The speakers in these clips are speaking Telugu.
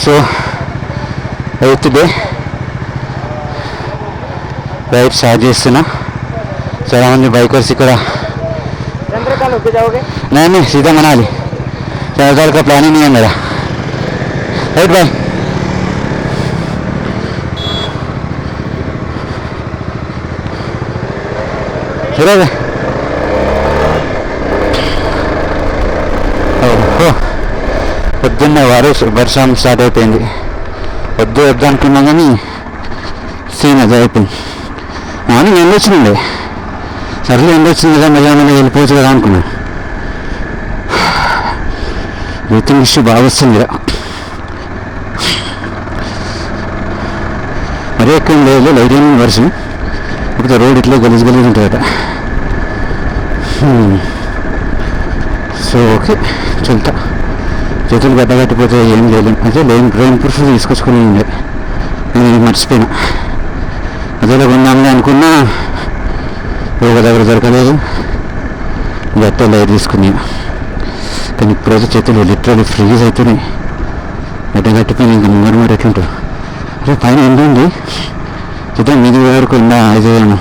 So eighth day ride start చేస్తున్నా. చాలామంది బైకర్స్ ఇక్కడ नहीं सीधा मनाली चंद्रताल का प्लान ही नहीं है मेरा. राइट भाई चलो भाई. పొద్దున్నే వర్షం స్టార్ట్ అయిపోయింది. వద్దు వద్దు అనుకున్నాం కానీ సీన్ అది అయిపోయింది. మార్నింగ్ ఎండ వచ్చింది, సర్లే ఎండ వచ్చింది కదా మళ్ళీ వెళ్ళిపోవచ్చు కదా అనుకున్నాను. బ్రీతింగ్ ఇష్యూ బాగా వస్తుంది. మరీ ఎక్కువ లేదు, లైట్ అయిన వర్షం. ఇప్పుడు రోడ్ ఇట్లా గలీజ్ గలీజ్ ఉంటుందట. సో ఓకే చెల్తా. చేతులు గడ్డ కట్టిపోతే ఏం చేయలేం. అదే రెయిన్ ప్రూఫ్ తీసుకొచ్చుకుని ఉండే, నేను మర్చిపోయినా. అదేలా కొందామని అనుకున్నా, ఒక దగ్గర దొరకలేదు. గట్ట లైట్ తీసుకున్నా. కానీ ఇప్పుడైతే చేతులు లిటరల్లీ ఫ్రీజ్ అవుతున్నాయి. గడ్డ కట్టిపోయినా ఇంకా ముంగడు ఎట్లుంటారు. అదే పైన ఎండ ఉంది, చూద్దాం మీది వరకు ఉందా అయితేమో.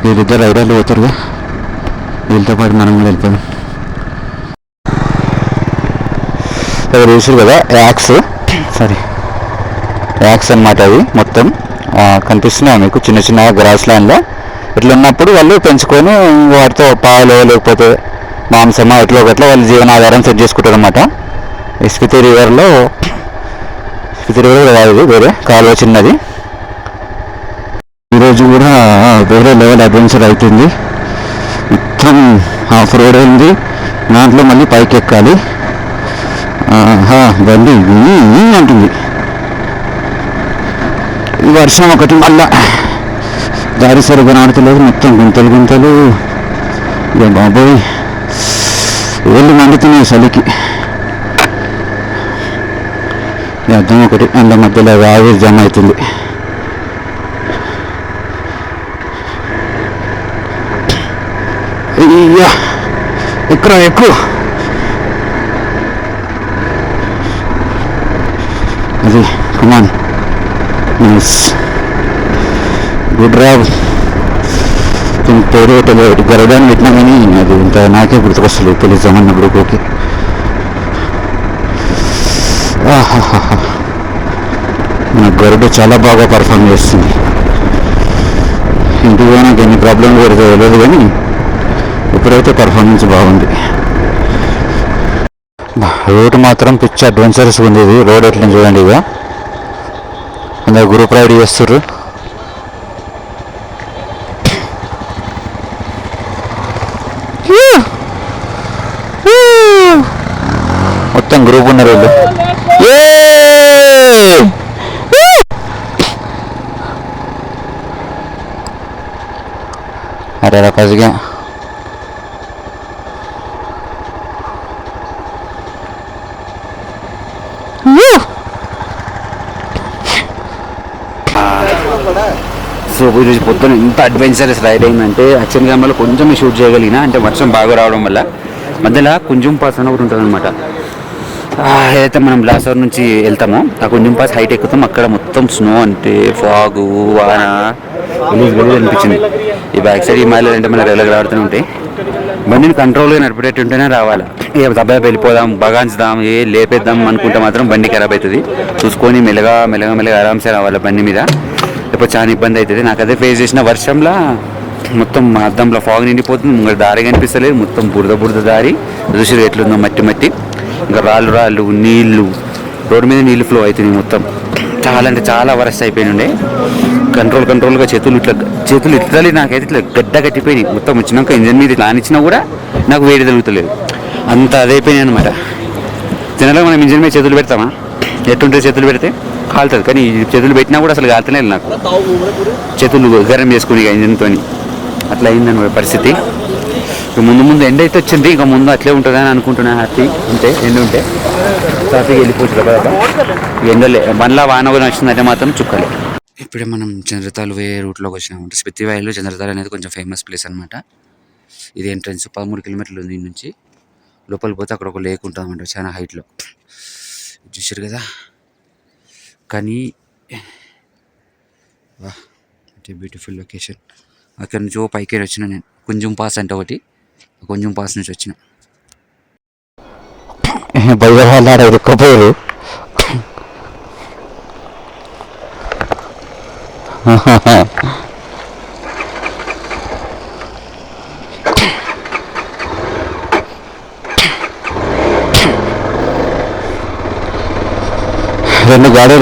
వీళ్ళిద్దరు రైడర్లు పోతారుగా, వీళ్ళతో పాటు మనం కూడా వెళ్ళిపోయాం. ఇక్కడ చూసారు కదా యాక్స్ అన్నమాట. అవి మొత్తం కనిపిస్తున్నాయి మీకు చిన్న చిన్న గ్రాస్ ల్యాండ్లో. ఇట్లా ఉన్నప్పుడు వాళ్ళు పెంచుకొని వాటితో పాలు లేకపోతే మాంసమా ఇట్లా ఒకట్లా వాళ్ళు జీవనాధారం సెట్ చేసుకుంటారు అనమాట. స్పితి రివర్ కాదు, వేరే కాలువ చిన్నది. ఈరోజు కూడా వేరే లెవెల్ అడ్వెంచర్ అవుతుంది. మొత్తం హాఫ్ రోడ్ ఉంది, దాంట్లో మళ్ళీ పైకి ఎక్కాలి. బండి అంటుంది. వర్షం ఒకటి మళ్ళా దారి సరిగ్గా నాడుతలేదు, మొత్తం గుంతలు. ఇక బాబోయ్ ఏళ్ళు మండుతున్నాయి చలికి. అర్థం ఒకటి అంత మధ్యలో ఆవిరి జమ అవుతుంది. ఎక్కువ అది కమాన్ నైస్ గుడ్ డ్రైవ్. పేరు తెలియదు, గరుడాన్ని పెట్టినా కానీ అది ఇంత నాకే గుర్తుకొస్తుంది పోలీస్ జమన్నప్పుడు. ఓకే మన గరుడు చాలా బాగా పర్ఫామ్ చేస్తుంది. ఇంటికి పోయినాక ఎన్ని ప్రాబ్లం కూడా తెలియదు కానీ ఇప్పుడైతే పర్ఫార్మెన్స్ బాగుంది. రోడ్ మాత్రం పిచ్చి అడ్వెంచరస్ ఉంది. ఇది రోడ్ ఎట్లా చూడండి. ఇక అందరు గ్రూప్ రైడ్ చేస్తారు. మొత్తం గ్రూప్ ఉన్నారు వాళ్ళు. అరే రకాజుగా సో ఈరోజు పొద్దున ఇంత అడ్వెంచరస్ రైడ్ అయిందంటే యాక్చువల్గా మళ్ళీ కొంచెం షూట్ చేయగలిగిన, అంటే వర్షం బాగా రావడం వల్ల. మధ్యలో కుంజుం పాస్ అని ఒకటి ఉంటుంది అనమాట. ఏదైతే మనం లాసర్ నుంచి వెళ్తామో ఆ కుంజుం పాస్ హైట్ ఎక్కుతాం, అక్కడ మొత్తం స్నో అంటే ఫాగు వాన గలీజ్ అనిపించింది. ఈ బ్యాక్ సైడ్ ఈ మైలు అంటే మన రెగ్యులర్గా ఆడుతూనే ఉంటాయి. బండిని కంట్రోల్గా నడిపేటట్టు ఉంటేనే రావాలి. ఇక దబ్బాయి వెళ్ళిపోదాం బగాంచుదాం లేపేద్దాం అనుకుంటే మాత్రం బండి ఖరాబ్ అవుతుంది. చూసుకొని మెల్లగా ఆరామ్సే రావాలి బండి మీద. ఇప్పుడు చాలా ఇబ్బంది అవుతుంది. నాకు అదే ఫేస్ చేసిన వర్షంలో మొత్తం అద్దంలో ఫాగ్ నిండిపోతుంది, దారి కనిపిస్తలేదు, మొత్తం బురద దారి. చూసి ఎట్లుందో మట్టి, ఇంకా రాళ్ళు నీళ్లు, రోడ్డు మీద నీళ్ళు ఫ్లో అవుతుంది మొత్తం. చాలా అంటే చాలా వరస్ట్ అయిపోయినుండే. కంట్రోల్గా చేతులు ఇట్లా నాకైతే ఇట్లా గడ్డ కట్టిపోయినాయి మొత్తం. వచ్చినాక ఇంజన్ మీద ఇట్లా ఆనిచ్చినా కూడా నాకు వేడి తగ్గుతలేదు, అంత అదైపోయినాయి అనమాట. జనరల్గా మనం ఇంజన్ మీద చేతులు పెడతామా, ఎట్టుంటే చేతులు పెడితే కాలుతుంది, కానీ చేతులు పెట్టినా కూడా అసలు కాలుతలేదు నాకు. చేతులు గరం చేసుకుని ఇంజన్తో అట్లా అయిందన్నమాట పరిస్థితి. ఇక ముందు ఎండ అయితే వచ్చింది, ఇక ముందు అట్లే ఉంటుందని అనుకుంటున్నా. హ్యాపీ ఉంటే ఎండ ఉంటే ట్రాఫిక్ వెళ్ళిపోవచ్చు కదా. ఎండలే బండ్లా వాన కూడా వచ్చిందంటే మాత్రం చుక్కలే. ఇప్పుడే మనం చంద్రతాల్ వే రూట్లోకి వచ్చినామంటే స్పితి వ్యాలీలో చంద్రతాల్ అనేది కొంచెం ఫేమస్ ప్లేస్ అనమాట. ఇది ఎంట్రన్స్ 13 కిలోమీటర్లు ఉంది నుంచి. లోపల పోతే అక్కడ ఒక లేక్ ఉంటుంది అనమాట, చాలా హైట్లో. చూసారు కదా. కానీ బ్యూటిఫుల్ లొకేషన్. అక్కడి నుంచి పైకి వచ్చిన నేను కొంచెం పాస్ అంటే ఒకటి కొంచెం పాస్ నుంచి వచ్చిన బయట ఇరుక్కపోయారు.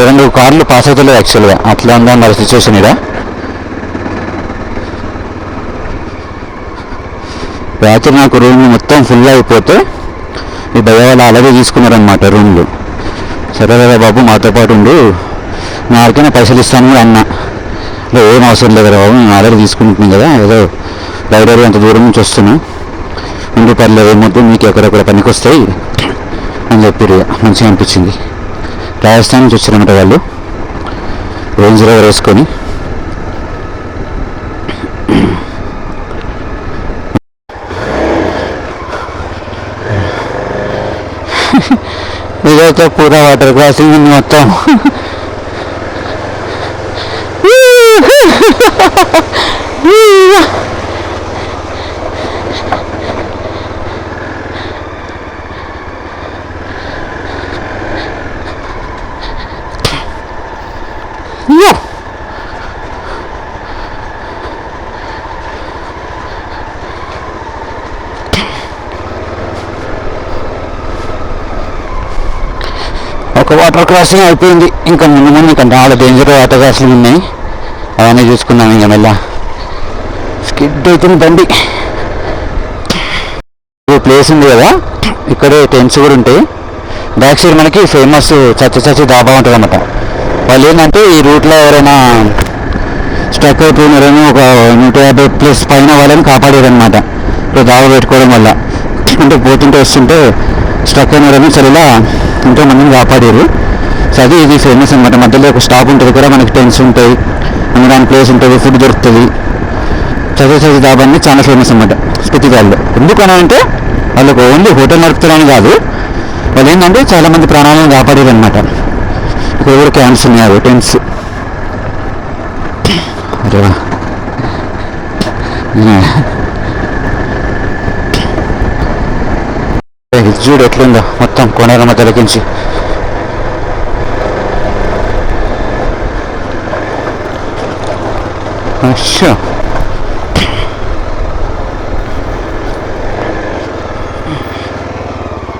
రెండు కార్లు పాస్ అవుతలేదు యాక్చువల్గా. అట్లా ఉందా మరి సిచ్యువేషన్ ఇక్కడ. రాత్రి నాకు రూమ్ మొత్తం ఫుల్ అయిపోతే ఈ భయ వాళ్ళు అలాగే తీసుకున్నారనమాట రూమ్లు. సరే కదా బాబు మాతో పాటు ఉండు, నాకైనా పైసలు ఇస్తాను అన్న. ఏం అవసరం లేదు కదా బాబు, నేను ఆల్రెడీ తీసుకుంటున్నాను కదా, ఏదో లైబ్రరీ అంత దూరం నుంచి వస్తున్నా, ఉండి పర్లేదు ఏమొద్దు, మీకు ఎక్కడెక్కడ పనికి వస్తాయి అని చెప్పారు. మంచిగా అనిపించింది. రాజస్థాన్ నుంచి వచ్చారన్నమాట వాళ్ళు, రేంజ్ రోవర్ వేసుకొని. ఇదైతే పూరా వాటర్ క్రాసింగ్ మొత్తం. ఒక వాటర్ క్రాసింగ్ అయిపోయింది, ఇంకా ముందు ముందు ఇంకా చాలా డేంజర్ వాటర్ క్రాసింగ్ ఉన్నాయి, అవన్నీ చూసుకున్నాం. ఇంకా మెల్ల స్కిడ్ అవుతుంది బండి. ప్లేస్ ఉంది కదా, ఇక్కడే టెంట్స్ కూడా ఉంటాయి. బ్యాక్ సైడ్ మనకి ఫేమస్ చచ్చి డాబా ఉంటుంది అన్నమాట. వాళ్ళు ఏంటంటే ఈ రూట్లో ఎవరైనా స్ట్రక్ అయిపోయినారేమో ఒక 150+ పైన వాళ్ళని కాపాడారనమాట. ఇప్పుడు దాబా పెట్టుకోవడం వల్ల, అంటే పోతుంటే వస్తుంటే స్ట్రక్ అయినారేమో చలిలా ఎంతో మందిని కాపాడారు. సో అది ఇది ఫేమస్ అనమాట. మధ్యలో ఒక స్టాప్ ఉంటుంది కూడా, మనకి టెంట్స్ ఉంటాయి, ఉండడానికి ప్లేస్ ఉంటుంది, ఫుడ్ దొరుకుతుంది. చదివి దాబాన్ని చాలా ఫేమస్ అనమాట స్పితి వ్యాలీలో. ఎందుకని అంటే వాళ్ళకు ఓన్లీ హోటల్ నడుపుతారని కాదు, వాళ్ళు ఏంటంటే చాలామంది ప్రాణాలను కాపాడారు అనమాట. ఇక్కడ కూడా క్యాంప్స్ ఉన్నాయి, టెంట్స్. అరేవా చూడు ఎట్లుందో మొత్తం కోనేరు మధ్యలోకించి. అచ్చా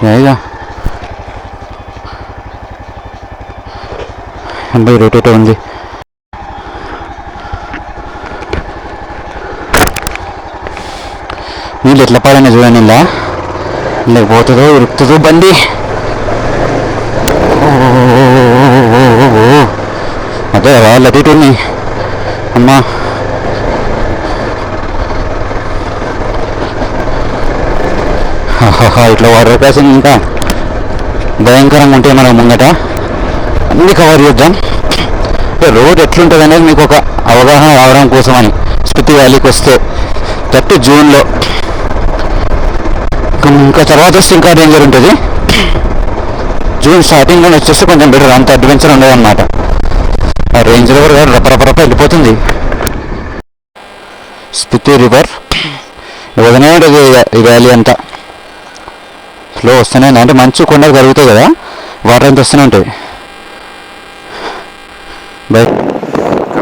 జాయిగా 80 రేట్ ఉంది. నీళ్ళు ఎట్లా పాడైనా చూడండి, ఇలా లేకపోతుందో ఉరుకుతుందో బండి. అదే వాళ్ళు అటు ఇటు ఉన్నాయి అమ్మా. ఇట్లా వాటర్ క్రాసింగ్ ఇంకా భయంకరంగా ఉంటాయి మనం ముంగట. అన్నీ కవర్ చేద్దాం. రోడ్ ఎట్లుంటుంది అనేది మీకు ఒక అవగాహన రావడం కోసమని స్పితి వ్యాలీకి వస్తే, దట్ జూన్లో. ఇంకా తర్వాత వస్తే ఇంకా డేంజర్ ఉంటుంది. జూన్ స్టార్టింగ్లో వచ్చేస్తే కొంచెం బెటర్, అంత అడ్వెంచర్ ఉండదు అన్నమాట. ఆ రేంజ్ రోవర్ రప్ప వెళ్ళిపోతుంది. స్పితి రివర్ వదనే ఉంటుంది ఈ వ్యాలీ అంతా. ఫ్లో వస్తూనే అంటే మంచు కొండలు కలుగుతాయి కదా, వాటర్ అంతా వస్తూనే ఉంటాయి. బయట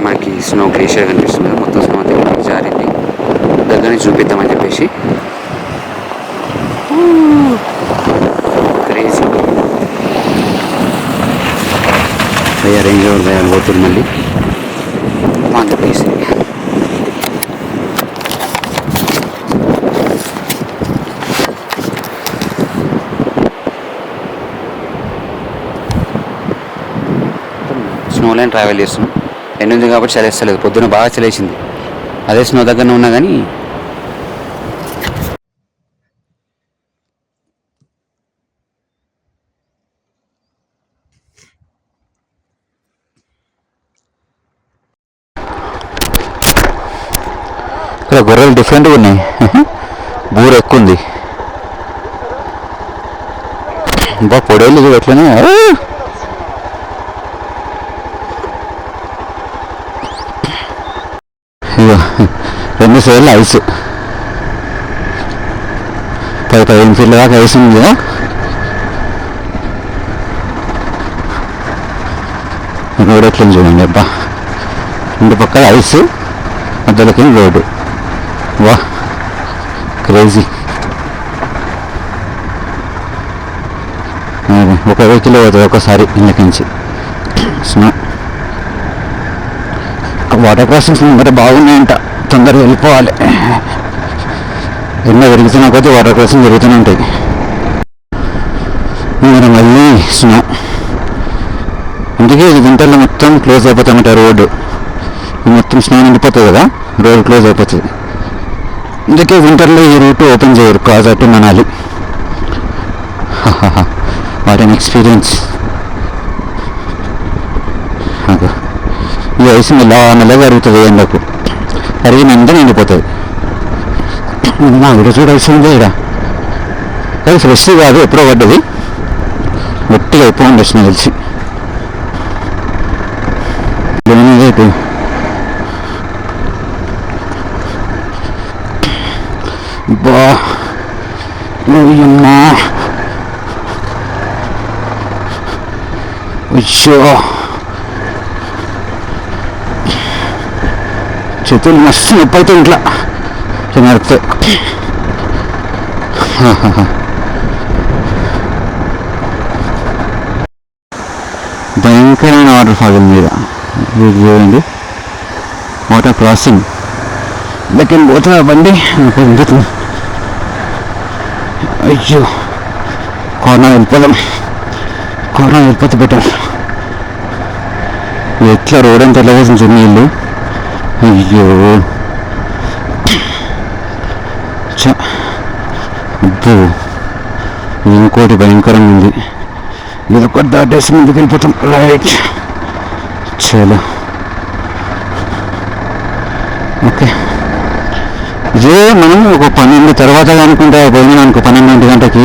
మనకి స్నో గ్లేషియర్ కనిపిస్తుంది, మొత్తం స్నో అంతా జారింది. దగ్గర నుంచి చూపిద్దామని చెప్పేసి క్రేజీ భయ రేంజ్ ఓవర్ భయాలు పోతుంది మళ్ళీ అంత ప్లేస్. స్నోలైన్ ట్రావెల్ చేస్తున్నాం. ఎండుంది కాబట్టి చలేస్తలేదు, పొద్దున బాగా చలేసింది. అదే స్నో దగ్గరనే ఉన్నా కానీ ఇక్కడ గొర్రెలు డిఫరెంట్గా ఉన్నాయి. బూర ఎక్కువ ఉంది. బా పొడేళ్ళు ఎట్లనే ఇదిగో 2 సైడ్లు ఐస్, 10-15 ఫీట్ల దాకా ఐస్ ఉంది కదా. రోడ్ ఎట్లా చూడండి అబ్బా, 2 పక్కల ఐస్, మధ్యలోకి రోడ్డు. వా క్రేజీ. ఒక వెహికల్ పోతుంది ఒకసారి ఇందుకించి. స్నో వాటర్ క్రాసింగ్స్ మరి బాగున్నాయంట, తొందరగా వెళ్ళిపోవాలి. ఎన్నో పెరుగుతున్నా కొద్దీ వాటర్ క్రాసింగ్ జరుగుతూనే ఉంటాయి. మరి మళ్ళీ స్నో, అందుకే ఇది వింటర్లో మొత్తం క్లోజ్ అయిపోతామంట రోడ్డు. మొత్తం స్నో నిండిపోతుంది కదా, రోడ్ క్లోజ్ అయిపోతుంది. అందుకే వింటర్లో ఈ రూట్ ఓపెన్ చేయరు, cross out Manali. What an experience. ఈ వయసు మెల్లగా అరుగుతుంది ఎండకు, అరిగినంత నిండిపోతుంది. నా వీడ చూడ వయసు ఉంది ఇక్కడ, అది ఫ్రెష్ కాదు, ఎప్పుడో పడ్డది, గట్టిగా అయిపోయింది వచ్చిన తెలిసి. బా అమ్మా, అయ్యో చేతులు మస్తు నొప్పి అవుతాయి ఇంట్లో నడిపితే. భయంకరమైన వాటర్ ఫాల్ మీద చూడండి, వాటర్ క్రాసింగ్. దగ్గర పోతున్నా బండి, అయ్యో కార్నర్ వెళ్ళిపోతే బెటర్. ఎట్లా రోడ్ అంతా ఎట్లా కోసం చూడండి ఇల్లు. అయ్యో అబ్బో, ఇంకోటి భయంకరంగా ఉంది. ఇది ఒకటి దాటేసి ముందుకు వెళ్ళిపోతాం. రైట్, చలో ఓకే. ఇదే మనం ఒక 12 తర్వాత అనుకుంటా పోయినా అనుకో, 12 గంటకి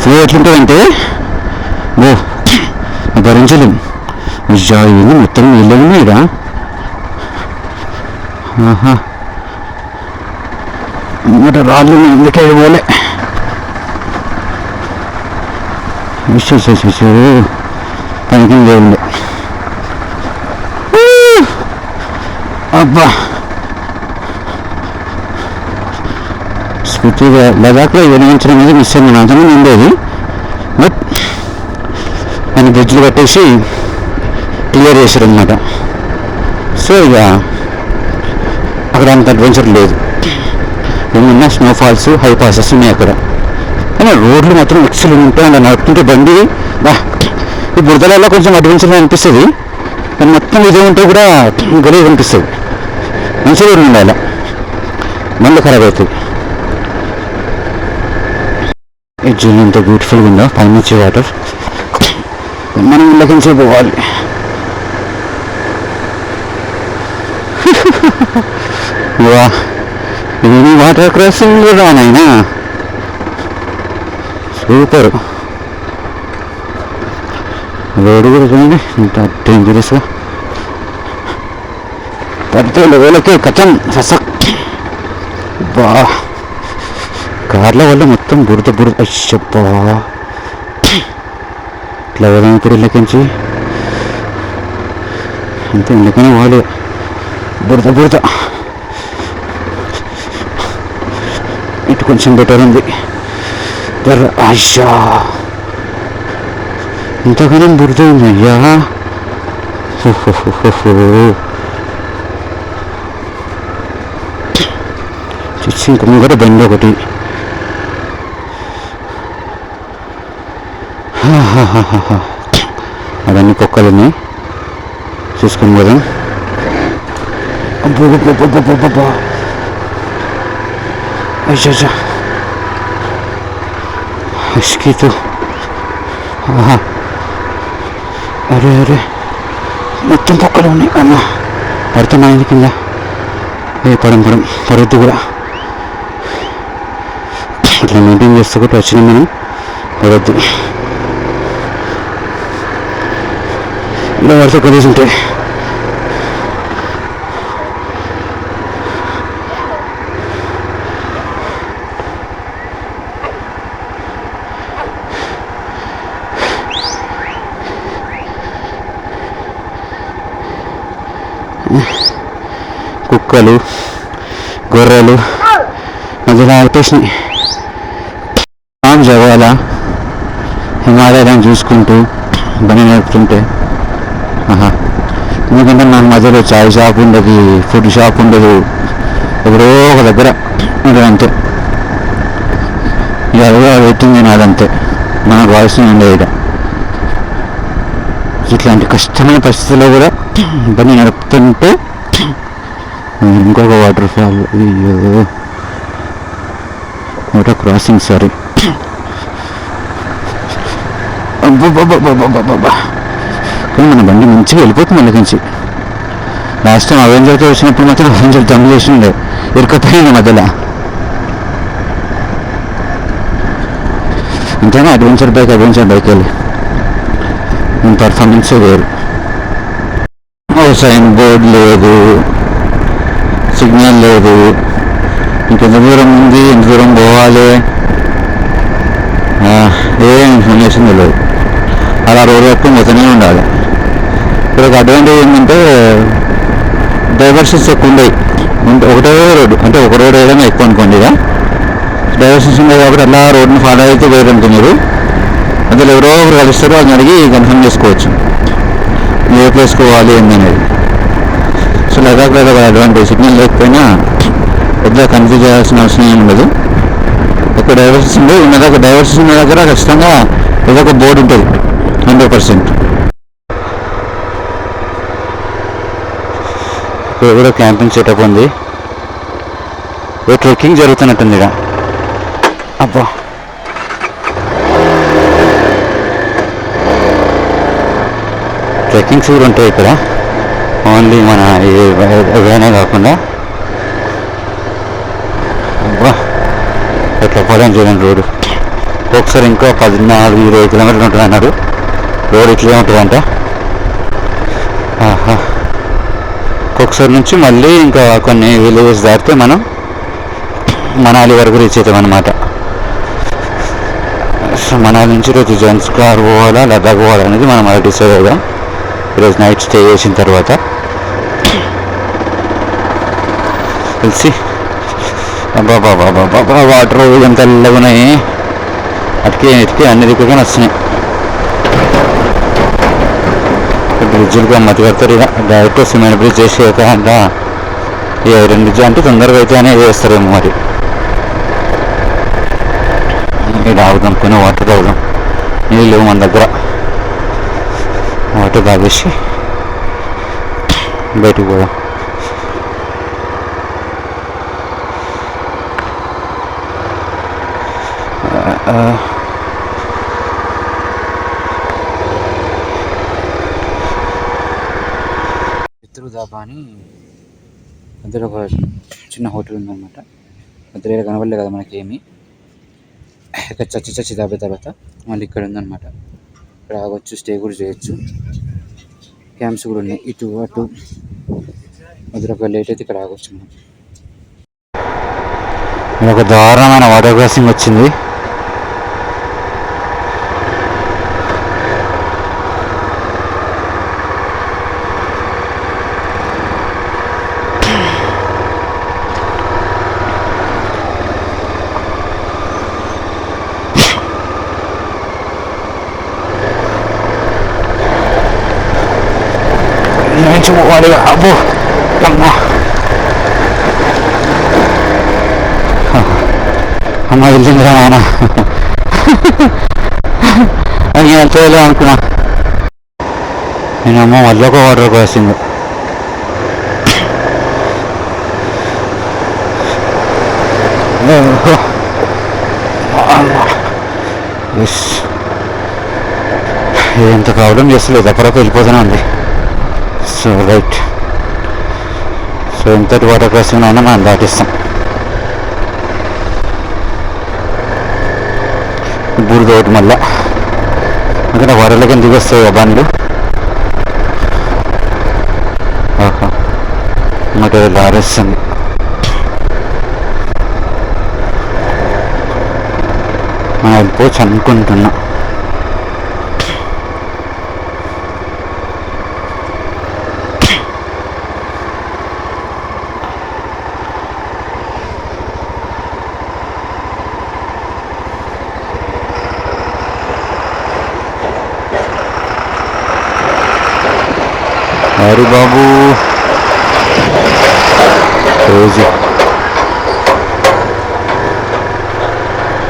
ఫ్లో ఎట్లుంటుందంటే ఓ భరించలేం. ఇది మొత్తం నీళ్ళు ఉన్నాయి ఇక్కడ. అన్నమాట రాళ్ళు ఎందుకే పోలే. పనికి లేవుండే. అబ్బా స్ఫూర్తిగా లదాఖ్లో వినియోగించడం అనేది మిస్ అయింది. అంతమంది ఉండేది, బట్ ఆయన బ్రిడ్జ్లు కట్టేసి క్లియర్ చేశారు అనమాట. సో ఇక అక్కడ అంత అడ్వెంచర్ లేదు. ఏమన్నా స్నోఫాల్స్, హై పాసెస్ ఉన్నాయి అక్కడ, కానీ రోడ్లు మాత్రం ఎక్సలెంట్ ఉంటాయి. అలా నడుపుతుంటే బండి బా, ఈ బురదలలో కొంచెం అడ్వెంచర్గా అనిపిస్తుంది, కానీ మొత్తం ఇదే ఉంటే కూడా గలీజ్ అనిపిస్తుంది. మంచిగా ఉండాలి, బండి ఖరాబ్ అవుతుంది. ఈ జూన్ ఎంత బ్యూటిఫుల్గా ఉందో, పైనుంచి వాటర్. మనం ఇళ్ళకించే పోవాలి. వా, ఇది వాటర్ క్రాసింగ్ రానైనా సూపర్. రోడ్డు కూడా చూడండి ఇంత డేంజరస్గా. 15,000 కథం ససక్. బా, కార్ల వల్ల మొత్తం బురద. అయ్యబ్బా, ఇట్లా వెళ్దాం ఇప్పుడు ఇళ్ళకించి. అంతే, ఇళ్ళకనే వాళ్ళు బురద. ఇటు కొంచెం బెటర్ ఉంది. అయ్యా, ఇంతగానో బురద ఉంది అయ్యా. చూసి ఇంక ముంగట బండి ఒకటి. అవన్నీ కుక్కలు ఉన్నాయి, చూసుకొని పోదాం. అబ్బా, అయ్యా మస్కిటో. అరే మొత్తం కుక్కలు ఉన్నాయి. అమ్మ పడుతున్నాయి కింద. పడం పడవద్దు కూడా. ఇట్లా మెయింటైన్ చేస్తూ కూడా వచ్చినాం మనం, పడవద్దు. ఇలా పడితే కలిసి ఉంటాయి. కుక్కలు, గొర్రెలు మధ్యలో ఆపేసినాయి. జవాల హిమాలయాలను చూసుకుంటూ బండి నడుపుతుంటే ఎందుకంటే మన మధ్యలో చాయ్ షాప్ ఉండదు, ఫుడ్ షాప్ ఉండదు, ఎప్పుడో ఒక దగ్గర ఉండదు అంతే. ఎవరో పెట్టింది నాదంతే, మనకు వాయిస్ ఉండేది. ఇట్లాంటి కష్టమైన పరిస్థితుల్లో కూడా బండి నడుపుతుంటే ఇంకొక వాటర్ ఫాల్, అయ్యో వాటర్ క్రాసింగ్, సారీ. కానీ మన బండి మంచిగా వెళ్ళిపోతుంది అందుకించి. లాస్ట్ టైం అవెంజర్తో వచ్చినప్పుడు మాత్రం అవెంజర్ దమ్ము చేసి ఉండే ఇరుకపోయింది మధ్యలో. అంతేనా అడ్వెంచర్ బైక్ వెళ్ళి పర్ఫార్మెన్సే వేరు. సైన్ బోర్డ్ లేదు, సిగ్నల్ లేదు, ఇంకెంత దూరం ఉంది, ఎంత దూరం పోవాలి, ఏం ఇన్ఫర్మేషన్ తెలియదు. అలా రోడ్ పట్టుకుని పోతూనే ఉండాలి. ఇక్కడ ఒక అడ్వాంటేజ్ ఏంటంటే డైవర్షన్స్ ఎక్కువ ఉండవు. ఒకటే రోడ్డు, అంటే ఒక రోడ్ వేయడం ఎక్కువ అనుకోండి. ఇక డైవర్షన్స్ ఉండవు కాబట్టి అలా రోడ్ని ఫాలో అయితే వేరు అనుకున్నారు. అందులో ఎవరో ఒకరు కలుస్తారు, అది అడిగి కన్ఫర్మ్ చేసుకోవచ్చు ఏ ప్లేస్కి పోవాలి ఏందనేది. సో లదాఖ్లో ఒక అడ్వాంటేజ్, సిగ్నల్ లేకపోయినా పెద్ద కన్ఫ్యూజ్ చేయాల్సిన అవసరం ఏమి ఉండదు. ఒక డైవర్షన్స్ ఉంది, డైవర్షన్స్ ఉన్న దగ్గర ఖచ్చితంగా ఏదో ఒక బోర్డు ఉంటుంది 100%. ఇక్కడ కూడా క్యాంపింగ్ సెటప్ ఉంది, ట్రెక్కింగ్ జరుగుతున్నట్టుంది ఇక. అబ్బా ట్రెక్కింగ్స్ కూడా ఉంటాయి ఇక్కడ, ఓన్లీ మన ఏవైనా కాకుండా. అబ్బా ఎట్లా పోలేం చూడండి రోడ్డు. ఒకసారి ఇంకో 14-20 కిలోమీటర్లు ఉంటుంది అన్నాడు. రోడ్ ఇట్లే ఉంటుందంట. ఒకసారి నుంచి మళ్ళీ ఇంకా కొన్ని విలేజెస్ దాటితే మనం మనాలి వరకు రీచ్ అవుతాం అన్నమాట. సో మనాలి నుంచి రోజు జన్స్కార్ పోవాలా లదాఖ్ పోవాలా అనేది మనం అలా డిసైడ్ అవుదాం ఈరోజు నైట్ స్టే చేసిన తర్వాత. తెలిసి బాబా వాటర్ ఎంత తెల్లగున్నాయి, అటుకే అన్ని దిక్కుగా వస్తున్నాయి. బ్రిడ్జ్లు గమ్మతి కడతారు. ఇక డైరెక్ట్ సిమెంట్ బ్రిడ్జ్ చేసి అంట ఈ ఐరన్ బ్రిడ్జ్ అంటే తొందరగా అయితే అనేది వేస్తారేమో మరి. ఇక్కడ ఆగుదాం, కొన్ని వాటర్ తాగుదాం. నీళ్ళు లేవు మన దగ్గర, వాటర్ తాగేసి బయటకు పోదాం. పితృ దాబా అని మధ్యలో ఒక చిన్న హోటల్ ఉందన్నమాట. మధ్యలో కనబడలే కదా మనకేమి. ఇక్కడ చచ్చి దాబే తర్వాత మళ్ళీ ఇక్కడ ఉందన్నమాట. ఇక్కడ ఆగొచ్చు, స్టే కూడా చేయొచ్చు. క్యాంప్స్ కూడా ఉన్నాయి ఇటు అటు. మధ్యలో ఒక లేట్ అయితే ఇక్కడ ఆగొచ్చు మనం. ఒక దారుణమైన వాటర్ క్రాసింగ్ వచ్చింది. వాడిగా అబ్బో అమ్మ వెళ్ళిందిరా నాయన అని నేను చేయలే అనుకున్నా. నేను అమ్మ మళ్ళీ ఒక వాటర్ క్రాసింగ్. ఎంత ప్రాబ్లం చేస్తలేదు, అక్కడొక వెళ్ళిపోతూనే ఉంది. సో రైట్, సో ఎంతటి వాటర్ క్రాసింగ్ అయినా మనం దాటిస్తాం. బురద ఒకటి మళ్ళా అక్కడ వరలకి ఎందుకు వస్తాయి బండ్లు. అన్నమాట లారేస్తుంది. మనం వెళ్ళిపోవచ్చు అనుకుంటున్నా. హరి బాబు రోజు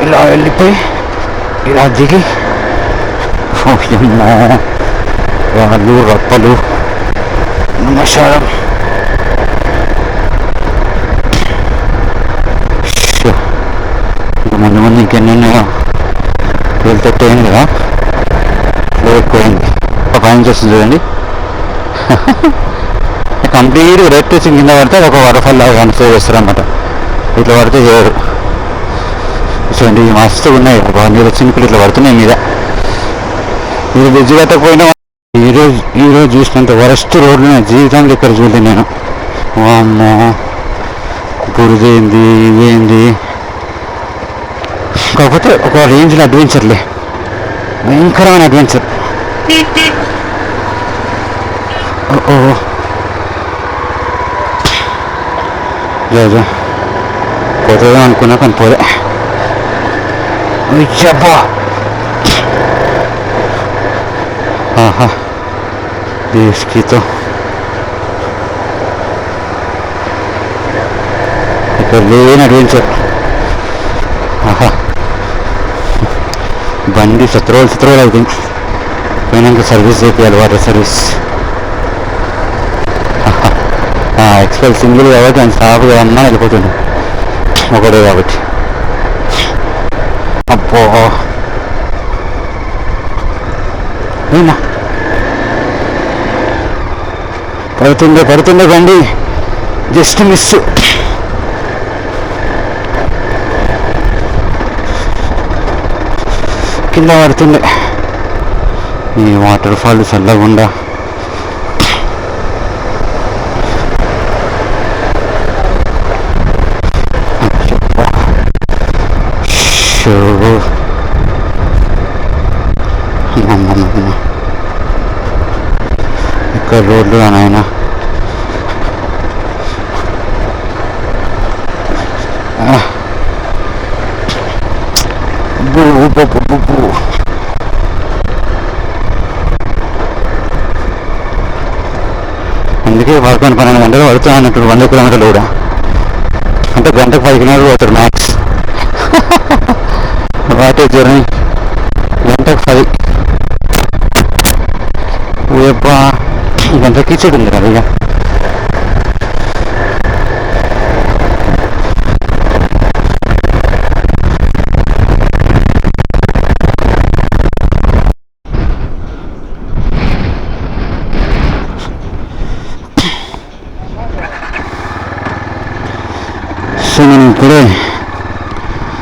ఇలా వెళ్ళిపోయి ఇలా దిగి వాళ్ళు రప్పలు నమస్కారం. ముందు ముందు ఇంకెన్ని ఉన్నాయో వెళ్తే అయింది కదా, ఎక్కువైంది. ఒక పని చేస్తుంది చూడండి, కంప్లీట్ రెడ్ టేసింగ్ కింద పడితే ఒక వాటర్ఫాల్ లాగా కన్సిడర్ చేస్తారన్నమాట. ఇట్లా పడితే చేయరు. చూడండి మస్తు ఉన్నాయి, నీళ్ళు చినుకులు ఇట్లా పడుతున్నాయి మీద. మీరు బ్రిడ్జ్ కట్టకపోయినా ఈరోజు చూసినంత వరస్ట్ రోడ్లు నా జీవితంలో ఇక్కడ చూడలేదు నేను. అమ్మో బురదేంది ఇవేంది. కాకపోతే ఒక రేంజ్లో అడ్వెంచర్లే, భయంకరమైన అడ్వెంచర్. ఓ లేదు పోతుందో అనుకున్నా కానీ పోలే. చెప్పా ఆహా దేశీతో ఇక్కడ లేని అడ్వెంచర్. ఆహా బండి సత్రోలు అయితే పోయినాక సర్వీస్ చేయాలి, వాటర్ సర్వీస్. ఎక్స్పెల్ సింగిల్ కాబట్టి అంత స్టాప్ అన్నా వెళ్ళిపోతుంది ఒకటే కాబట్టి. అబ్బో ఏనా పడుతుండే బండి జస్ట్ మిస్. కింద పడుతుండే. ఈ వాటర్ ఫాల్ చల్లగుండా ఇక్కడ రోడ్లు నాయన. అందుకే 11-12 గంటలు పడుతుంది అన్నట్టు 100 కిలోమీటర్లు కూడా. అంటే గంటకు 10 కిలోమీటర్లు పోతారు మ్యాక్స్. వాటే జర్నీ గంటకు 10. ఊయబ్బా గంట కిచెడ్ ఉంది కదా ఇక. సో మనం ఇప్పుడే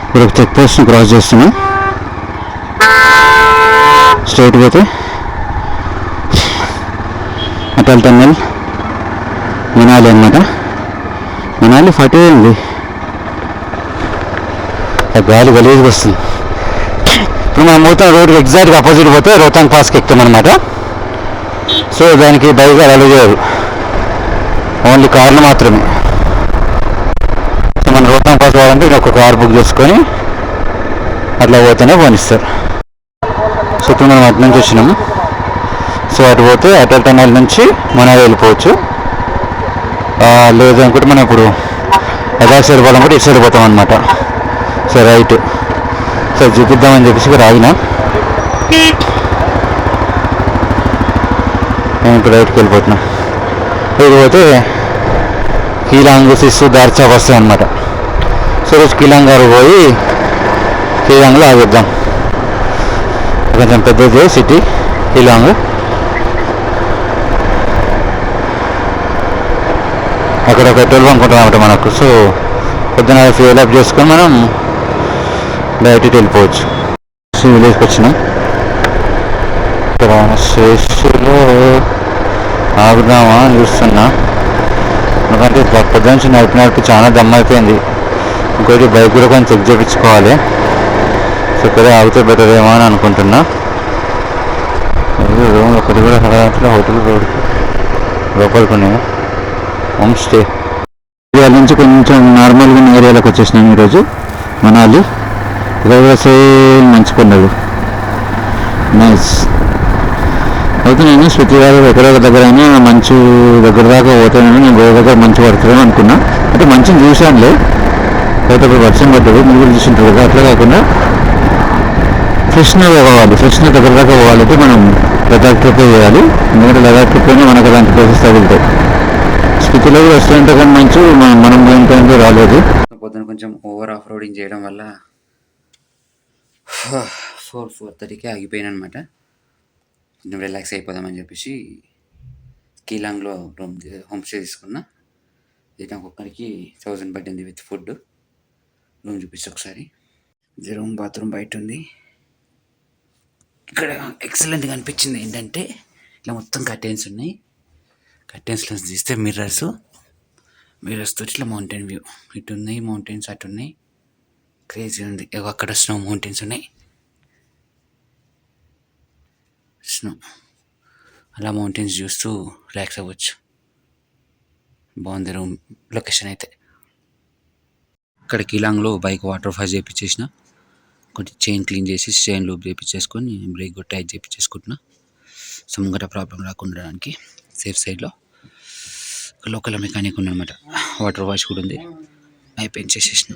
ఇప్పుడు చెక్ పోస్ట్ని క్రాస్ చేస్తున్నాం. స్ట్రైట్ పోతే అటల్ టన్నెల్ మనాలి అన్నమాట. మనాలి 40 ఉంది. గాలి గలీజ్గా వస్తుంది. ఇప్పుడు మనం పోతాం రోడ్కి ఎగ్జాక్ట్గా అపోజిట్ పోతే రోహతాంగ్ పాస్కి ఎక్కుతాం అనమాట. సో దానికి బైక్ అలౌ చేయరు, ఓన్లీ కార్లు మాత్రమే. సో మనం రోహతాంగ్ పాస్ పోవాలంటే ఒక కార్ బుక్ చేసుకొని అట్లా పోతేనే పోనిస్తారు. సో ఇప్పుడు మనం అటు నుంచి వచ్చినాము. సో అటు పోతే అటల్ టన్నెల్ నుంచి మనాలి వెళ్ళిపోవచ్చు. లేదు అనుకుంటే మనం ఇప్పుడు లదాఖ్ సైడ్ పోవాలనుకుంటే ఇటు సైడ్ పోతాం అనమాట. So right. సో చూపిద్దామని చెప్పేసి రాగిన నేను ఇప్పుడు రైట్కి వెళ్ళిపోతున్నాం. ఇది పోతే కీలాంగ్ సిస్సు దార్చాక్ వస్తాయి అనమాట. సో రోజు కీలాంగ్ గారు పోయి కీలాంగ్లో ఆగిద్దాం. కొంచెం పెద్దది సిటీ కీలాంగ్. అక్కడ పెట్రోల్ బంక్ ఉంటుంది అన్నమాట మనకు. సో పొద్దున ఫ్యూల్ అప్ చేసుకొని మనం డైరెక్ట్ వెళ్ళిపోవచ్చు. సో విలేజ్కి వచ్చినాం. ఇక్కడ శేషులో ఆగుదామా అని చూస్తున్నా, ఎందుకంటే పొద్దు నుంచి నడిపినట్టు చాలా దమ్ అయిపోయింది. ఇంకోటి బైక్ కూడా కొంచెం చెక్ చేయించుకోవాలి. సో ఇక్కడే ఆగితే బెటర్ ఏమో అని అనుకుంటున్నా. రూమ్ ఒకటి కూడా హోటల్ రోడ్ లోపలికి ఉన్నాయి. హోమ్ స్టే ఇవాళ నుంచి కొంచెం నార్మల్గా ఉన్న ఏరియాలోకి వచ్చేసినాం ఈరోజు. మనాలి ఇక్కడ మంచి కొండలు నైస్. అయితే నేను శృతి గారు ఎక్కడో దగ్గర అయినా మంచు దగ్గర దాకా పోతానని నేను వేరే దగ్గర మంచు పడుతుందని అనుకున్నా. అంటే మంచిని చూశానులే, అయితే ఇప్పుడు వర్షం పడ్డది, మీరు కూడా చూసింటారు కదా. అట్లా కాకుండా కృష్ణ పోవాలి, కృష్ణ దగ్గర దాకా పోవాలంటే మనం లదాఖ్ ట్రిప్ చేయాలి. ఎందుకంటే లదాఖ్ ట్రిప్లోనే మనకు అలాంటి ప్లేసెస్ తగులుతాయి. స్థితిలో రెస్టారెంట్ కానీ మంచు మనం పోయిన టైంలో రాలేదు. పొద్దున కొంచెం ఓవర్ ఆఫ్ రోడింగ్ చేయడం వల్ల 4:30కి ఆగిపోయాను అనమాట. కొంచెం రిలాక్స్ అయిపోదామని చెప్పేసి కీలాంగ్లో హోమ్ స్టే తీసుకున్నా. ఇది నాకు ఒక్కడికి 1000 పట్టింది విత్ ఫుడ్. రూమ్ చూపిస్తే ఒకసారి. ఇది రూమ్, బాత్రూమ్ బయట ఉంది. ఇక్కడ ఎక్సలెంట్గా అనిపించింది ఏంటంటే ఇలా మొత్తం కర్టెన్స్ ఉన్నాయి. కర్టెన్స్లో తీస్తే మిర్రర్స్ తోటి ఇట్లా మౌంటైన్ వ్యూ. ఇటు ఉన్నాయి మౌంటైన్స్, అటు ఉన్నాయి. క్రేజీ ఉంది. అక్కడ స్నో మౌంటైన్స్ ఉన్నాయి. స్నో అలా మౌంటైన్స్ చూస్తూ రిలాక్స్ అవ్వచ్చు. బాగుంది రూమ్ లొకేషన్ అయితే. ఇక్కడ కీలాంగ్లో బైక్ వాటర్ వాష్ చేయించేసిన, కొంచెం చైన్ క్లీన్ చేసి చైన్ లూప్ చేయించేసుకొని బ్రేక్ కూడా టైట్ చేయించేసుకుంటున్నా. సో ముంగట ప్రాబ్లం రాకుండా ఉండడానికి సేఫ్ సైడ్లో. లోకల్ మెకానిక్ ఉందన్నమాట, వాటర్ వాష్ కూడా ఉంది, అయిపోయింది చేసేసిన.